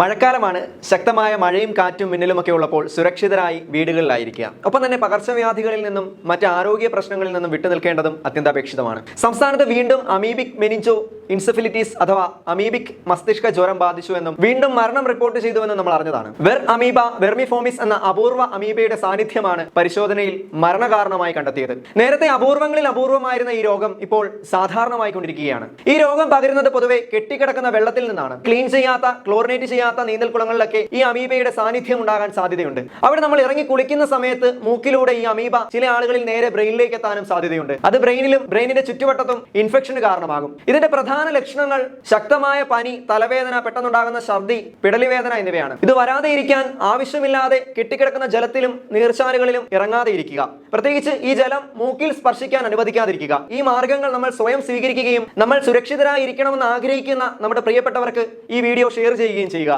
മഴക്കാലമാണ്. ശക്തമായ മഴയും കാറ്റും മിന്നലുമൊക്കെ ഉള്ളപ്പോൾ സുരക്ഷിതരായി വീടുകളിലായിരിക്കുക. ഒപ്പം തന്നെ പകർച്ചവ്യാധികളിൽ നിന്നും മറ്റ് ആരോഗ്യ പ്രശ്നങ്ങളിൽ നിന്നും വിട്ടുനിൽക്കേണ്ടതും അത്യന്താപേക്ഷിതമാണ്. സംസ്ഥാനത്ത് വീണ്ടും അമീബിക് മെനിഞ്ചോ ഇൻസെഫിലിറ്റീസ് അഥവാ അമീബിക് മസ്തിഷ്ക ജ്വരം ബാധിച്ചു എന്നും വീണ്ടും മരണം റിപ്പോർട്ട് ചെയ്തുവെന്നും നമ്മൾ അറിഞ്ഞതാണ്. വെർമിഫോമിസ് എന്ന അപൂർവ അമീബയുടെ സാന്നിധ്യമാണ് പരിശോധനയിൽ മരണകാരണമായി കണ്ടെത്തിയത്. നേരത്തെ അപൂർവങ്ങളിൽ അപൂർവമായിരുന്ന ഈ രോഗം ഇപ്പോൾ സാധാരണമായിക്കൊണ്ടിരിക്കുകയാണ്. ഈ രോഗം പകരുന്നത് പൊതുവെ കെട്ടിക്കിടക്കുന്ന വെള്ളത്തിൽ നിന്നാണ്. ക്ലീൻ ചെയ്യാത്ത, ക്ലോറിനേറ്റ് ചെയ്യാത്ത നീന്തൽക്കുളങ്ങളിലൊക്കെ ഈ അമീബയുടെ സാന്നിധ്യം ഉണ്ടാകാൻ സാധ്യതയുണ്ട്. അവിടെ നമ്മൾ ഇറങ്ങി കുളിക്കുന്ന സമയത്ത് മൂക്കിലൂടെ ഈ അമീബ ചില ആളുകളിൽ നേരെ ബ്രെയിനിലേക്ക് എത്താനും സാധ്യതയുണ്ട്. അത് ബ്രെയിനിന്റെ ചുറ്റുവട്ടത്തും ഇൻഫെക്ഷന് കാരണമാകും. ഇതിന്റെ പ്രധാന ലക്ഷണങ്ങൾ ശക്തമായ പനി, തലവേദന, പെട്ടെന്നുണ്ടാകുന്ന ഛർദി, പിടലിവേദന എന്നിവയാണ്. ഇത് വരാതെ ഇരിക്കാൻ ആവശ്യമില്ലാതെ കെട്ടിക്കിടക്കുന്ന ജലത്തിലും നീർച്ചാലുകളിലും ഇറങ്ങാതെ ഇരിക്കുക. പ്രത്യേകിച്ച് ഈ ജലം മൂക്കിൽ സ്പർശിക്കാൻ അനുവദിക്കാതിരിക്കുക. ഈ മാർഗങ്ങൾ നമ്മൾ സ്വയം സ്വീകരിക്കുകയും നമ്മൾ സുരക്ഷിതരായി ഇരിക്കണമെന്ന് ആഗ്രഹിക്കുന്ന നമ്മുടെ പ്രിയപ്പെട്ടവർക്ക് ഈ വീഡിയോ ഷെയർ ചെയ്യുകയും ചെയ്യുക.